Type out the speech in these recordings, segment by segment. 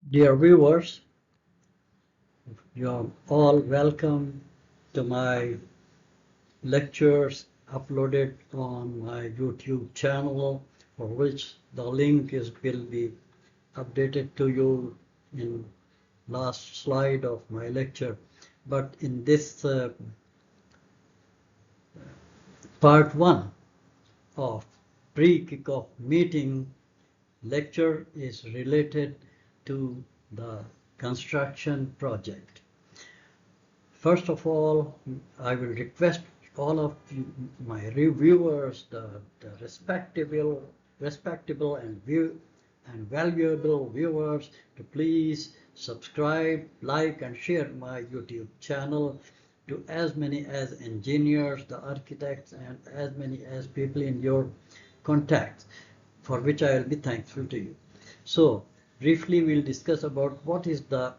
Dear viewers, you are all welcome to my lectures uploaded on my YouTube channel, for which the link will be updated to you in last slide of my lecture. But in this part 1 of pre-kickoff meeting, lecture is related to the construction project. First of all, I will request all of you, my reviewers, the respectable and valuable viewers, to please subscribe, like, and share my YouTube channel to as many as engineers, the architects, and as many as people in your contacts, for which I will be thankful to you. So, briefly, we'll discuss about what is the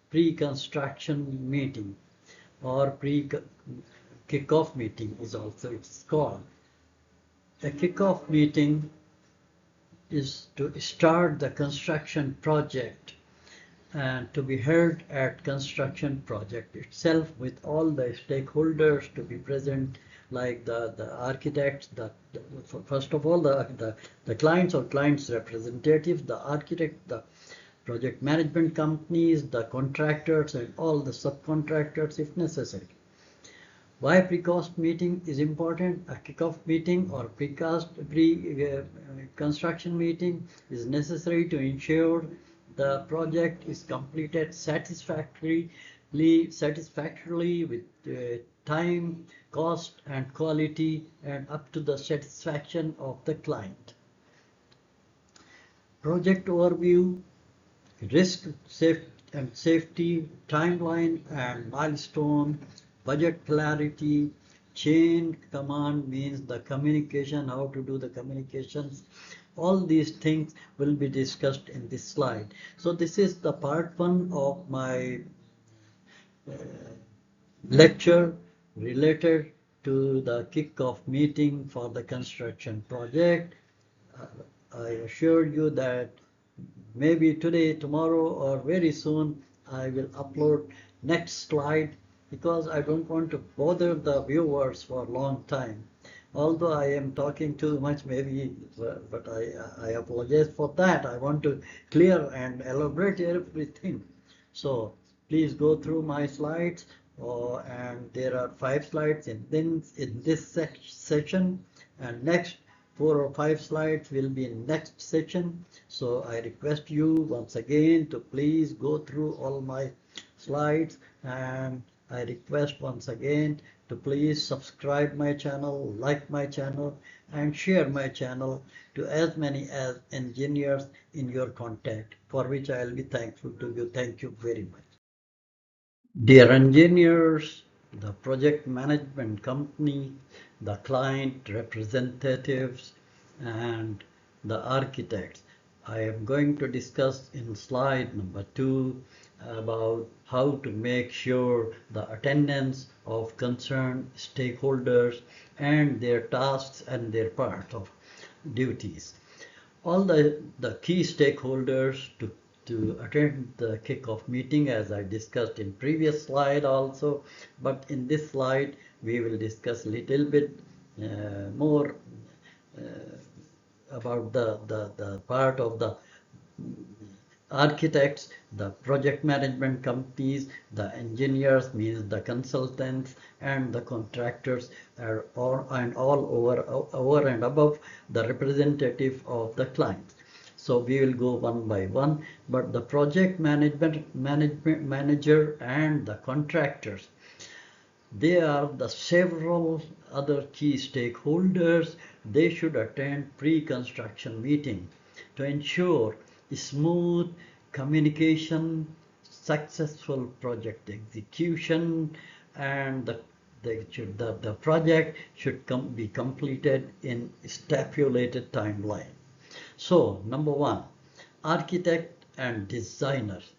pre-construction meeting, or pre-kickoff meeting is also it's called. A kickoff meeting is to start the construction project and to be held at construction project itself with all the stakeholders to be present, like the architects, first of all the clients or clients representatives, the architect, the project management companies, the contractors, and all the subcontractors if necessary. Why pre-cost meeting is important? A kickoff meeting or pre-construction meeting is necessary to ensure the project is completed satisfactorily with time, cost, and quality, and up to the satisfaction of the client. Project overview, risk and safety, timeline and milestone, budget clarity, chain command means the communication, how to do the communications. All these things will be discussed in this slide. So this is the part 1 of my lecture related to the kickoff meeting for the construction project. I assure you that maybe today, tomorrow, or very soon I will upload next slide, because I don't want to bother the viewers for a long time. Although I am talking too much, maybe, but I apologize for that. I want to clear and elaborate everything. So please go through my slides, and there are 5 slides in this session, and next 4 or 5 slides will be in next session. So I request you once again to please go through all my slides, and I request once again to please subscribe my channel, like my channel, and share my channel to as many as engineers in your contact, for which I will be thankful to you. Thank you very much. Dear engineers, the project management company, the client representatives, and the architects, I am going to discuss in slide number 2 about how to make sure the attendance of concerned stakeholders and their tasks and their part of duties. All the key stakeholders to attend the kickoff meeting, as I discussed in previous slide also, but in this slide we will discuss a little bit more about the part of the architects, the project management companies, the engineers means the consultants, and the contractors are all over and above the representative of the clients. So we will go one by one, but the project management manager and the contractors, they are the several other key stakeholders. They should attend pre-construction meeting to ensure smooth communication, successful project execution, and the project should be completed in stipulated timeline. So, number 1, architect and designers.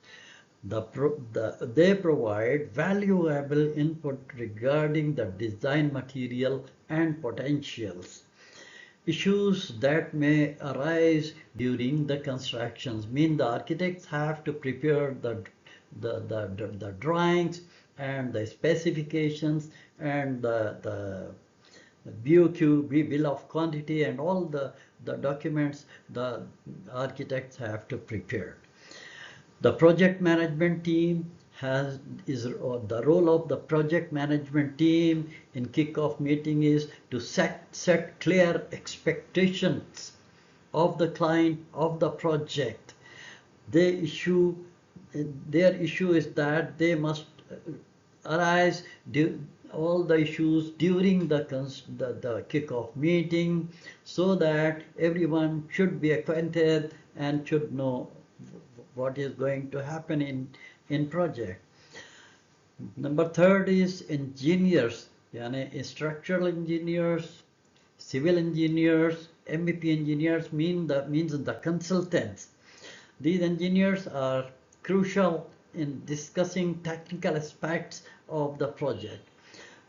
They provide valuable input regarding the design material and potentials. issues that may arise during the constructions. Mean the architects have to prepare the drawings and the specifications and the BOQ, bill of quantity, and all the documents the architects have to prepare. The project management team the role of the project management team in kickoff meeting is to set clear expectations of the client of the project. Their issue is that they must arise all the issues during the kickoff meeting, so that everyone should be acquainted and should know what is going to happen in project. Number third is engineers, yani structural engineers, civil engineers, MEP engineers means the consultants. These engineers are crucial in discussing technical aspects of the project,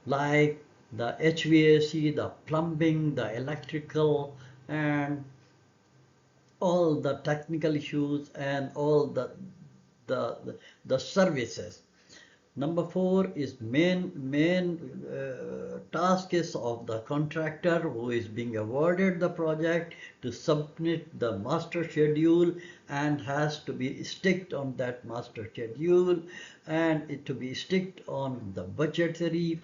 like the HVAC, the plumbing, the electrical, and all the technical issues and all the services. Number four is main task is of the contractor who is being awarded the project to submit the master schedule and has to be strict on that master schedule, and it to be strict on the budgetary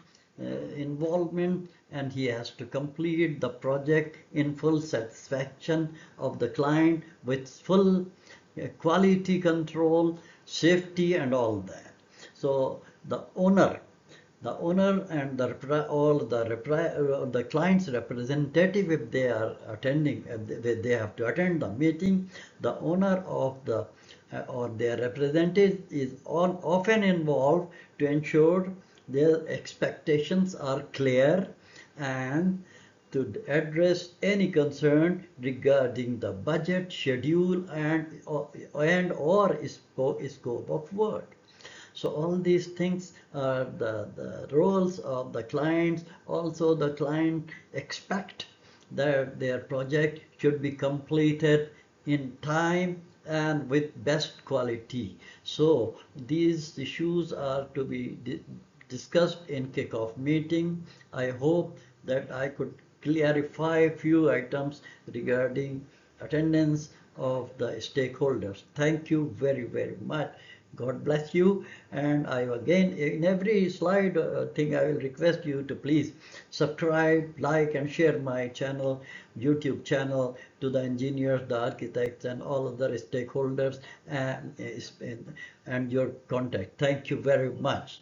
involvement, and he has to complete the project in full satisfaction of the client with full quality control, safety, and all that. So the owner and the client's representative, if they are attending, they have to attend the meeting. The owner of the or their representative is often involved to ensure their expectations are clear and to address any concern regarding the budget, schedule, and or scope of work. So all these things are the roles of the clients. Also, the client expect that their project should be completed in time and with best quality. So these issues are to be discussed in kickoff meeting. I hope that I could clarify a few items regarding attendance of the stakeholders. Thank you very, very much. God bless you. And I again, in every slide thing, I will request you to please subscribe, like, and share my channel, YouTube channel, to the engineers, the architects, and all other stakeholders and your contact. Thank you very much.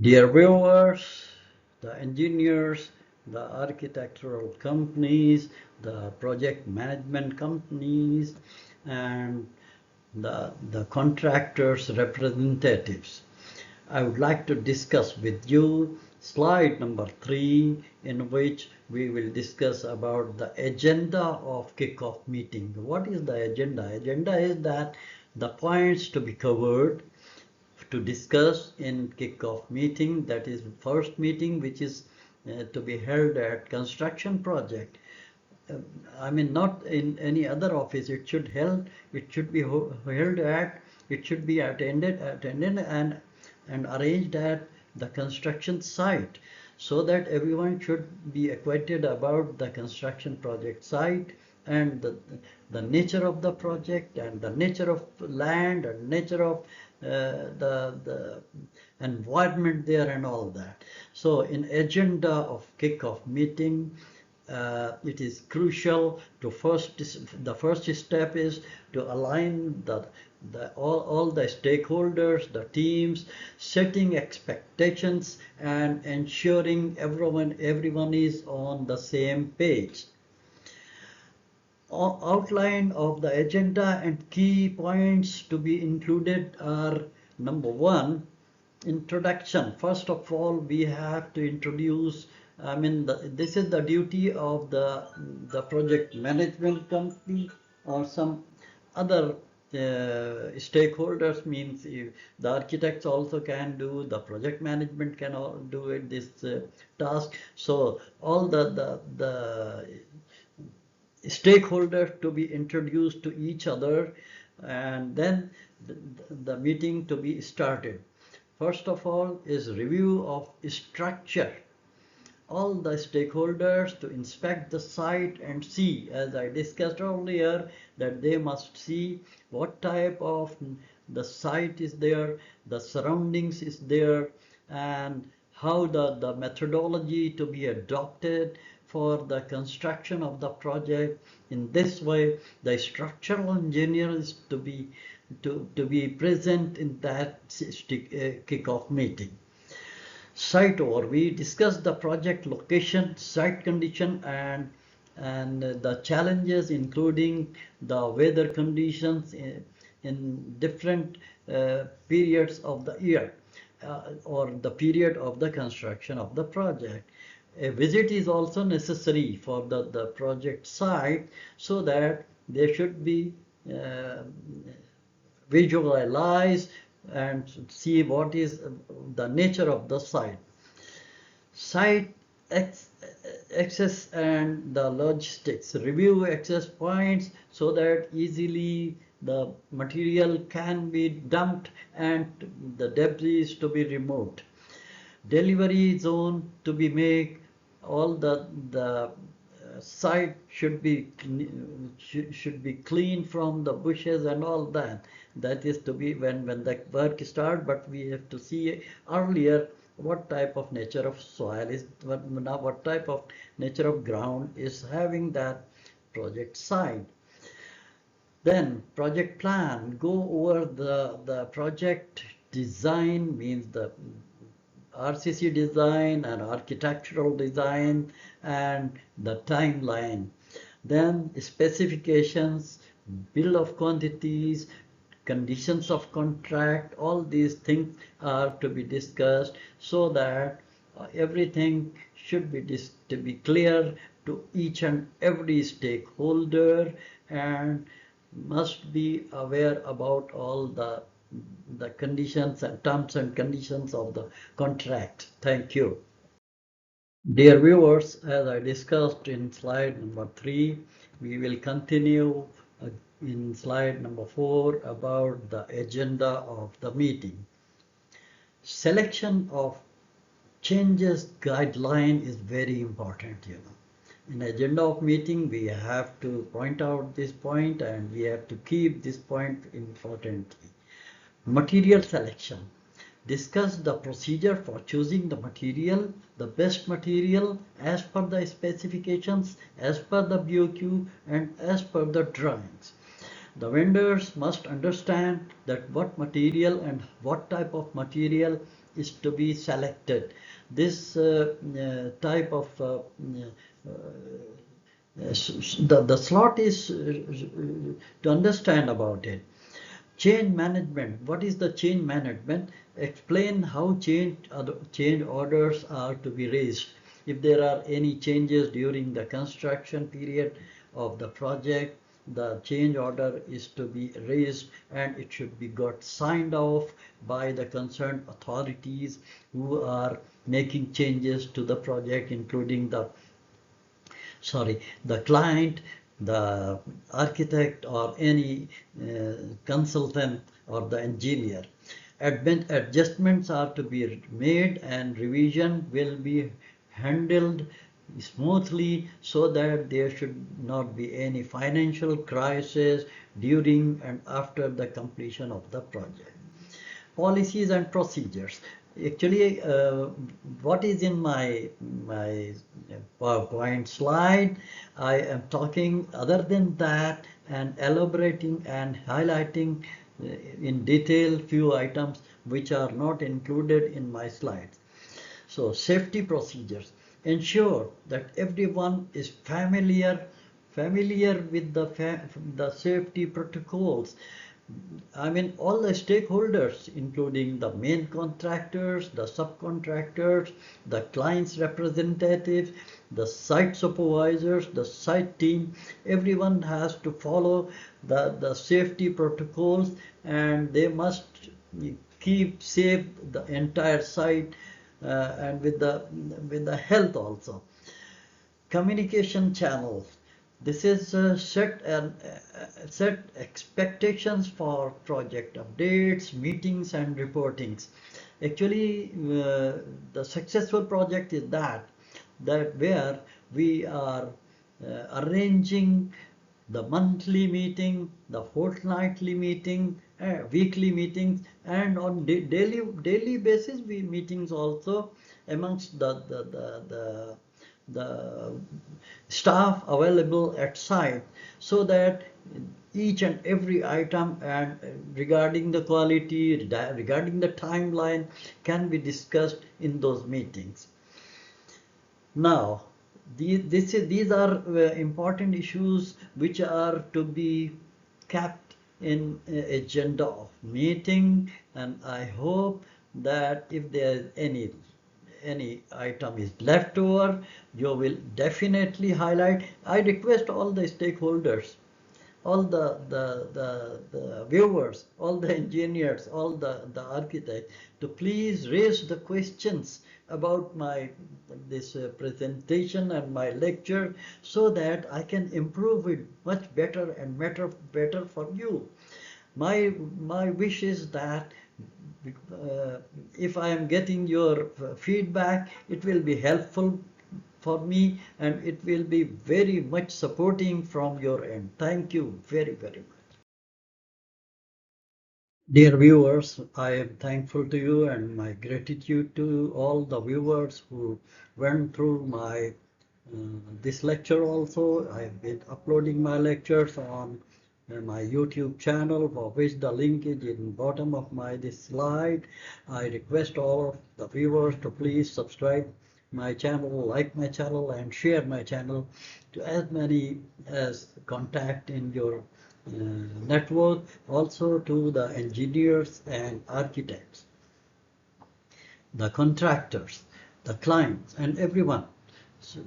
Dear viewers, the engineers, the architectural companies, the project management companies, and the contractors' representatives, I would like to discuss with you slide number 3, in which we will discuss about the agenda of kickoff meeting. What is the agenda? Agenda is that the points to be covered to discuss in kickoff meeting, that is first meeting which is to be held at construction project. I mean, not in any other office. It should be held at, it should be attended and arranged at the construction site, so that everyone should be acquainted about the construction project site and the nature of the project and the nature of land and nature of the environment there and all that. So in agenda of kickoff meeting, it is crucial to the first step is to align all the stakeholders, the teams, setting expectations and ensuring everyone is on the same page. Outline of the agenda and key points to be included are: number 1, introduction. First of all, we have to introduce, this is the duty of the project management company or some other stakeholders means the architects also can do, the project management can all do it, this task. So all the stakeholders to be introduced to each other, and then the meeting to be started. First of all is review of structure. All the stakeholders to inspect the site and see, as I discussed earlier, that they must see what type of the site is there, the surroundings is there, and how the methodology to be adopted for the construction of the project. In this way, the structural engineer is to be present in that kickoff meeting. Site over, we discussed the project location, site condition, and the challenges, including the weather conditions in different periods of the year, or the period of the construction of the project. A visit is also necessary for the project site, so that they should be visualize and see what is the nature of the site. Site access and the logistics. Review access points so that easily the material can be dumped and the debris is to be removed. Delivery zone to be made. All the site should be clean from the bushes and all that. That is to be when the work starts, but we have to see earlier what type of nature of soil is, what type of nature of ground is having that project site. Then project plan, go over the project design, means the RCC design and architectural design and the timeline. Then specifications, bill of quantities, conditions of contract, all these things are to be discussed, so that everything should be to be clear to each and every stakeholder, and must be aware about all the conditions and terms and conditions of the contract. Thank you. Dear viewers, as I discussed in slide number 3, we will continue in slide number 4 about the agenda of the meeting. Selection of changes guideline is very important, In agenda of meeting, we have to point out this point, and we have to keep this point importantly. Material selection. Discuss the procedure for choosing the material, the best material as per the specifications, as per the BOQ, and as per the drawings. The vendors must understand that what material and what type of material is to be selected. This type of the slot is to understand about it. Change management. What is the change management? Explain how change orders are to be raised. If there are any changes during the construction period of the project, the change order is to be raised, and it should be got signed off by the concerned authorities who are making changes to the project, including the client, the architect, or any consultant or the engineer. Adjustments are to be made, and revision will be handled smoothly, so that there should not be any financial crisis during and after the completion of the project. Policies and procedures. Actually, what is in my PowerPoint slide, I am talking other than that, and elaborating and highlighting in detail few items which are not included in my slides. So safety procedures. Ensure that everyone is familiar with the safety protocols. I mean, all the stakeholders, including the main contractors, the subcontractors, the client's representatives, the site supervisors, the site team, everyone has to follow the safety protocols, and they must keep safe the entire site, and with the health also. Communication channels. This is set expectations for project updates, meetings, and reportings. Actually, the successful project is that where we are arranging the monthly meeting, the fortnightly meeting, weekly meetings, and on daily basis we meetings also amongst the staff available at site, so that each and every item and regarding the quality, regarding the timeline can be discussed in those meetings. Now, these are important issues which are to be kept in agenda of meeting, and I hope that if there is any item is left over, you will definitely highlight. I request all the stakeholders, all the viewers, all the engineers, all the architects, to please raise the questions about this presentation and my lecture, so that I can improve it much better and better for you. My wish is that if I am getting your feedback, it will be helpful for me, and it will be very much supporting from your end. Thank you very, very much. Dear viewers, I am thankful to you, and my gratitude to all the viewers who went through my this lecture also. I have been uploading my lectures on my YouTube channel, for which the link is in bottom of this slide. I request all of the viewers to please subscribe my channel, like my channel, and share my channel to as many as contact in your network, also to the engineers and architects, the contractors, the clients, and everyone. So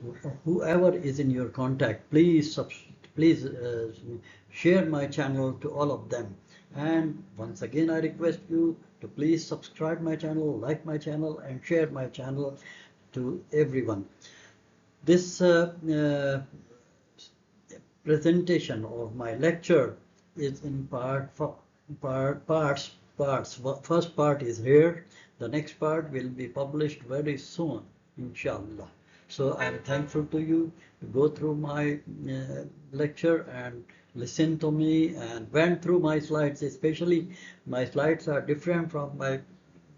whoever is in your contact, please share my channel to all of them. And once again, I request you to please subscribe my channel, like my channel, and share my channel to everyone. This presentation of my lecture is in parts. First part is here. The next part will be published very soon, inshallah. So I'm thankful to you to go through my lecture and listen to me and went through my slides. Especially my slides are different from my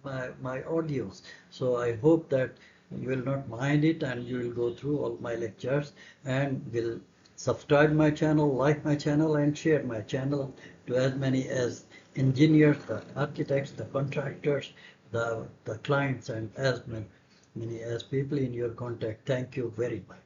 audios. So I hope that you will not mind it, and you will go through all my lectures and will subscribe my channel, like my channel, and share my channel to as many as engineers, the architects, the contractors, the clients, and as many as people in your contact. Thank you very much.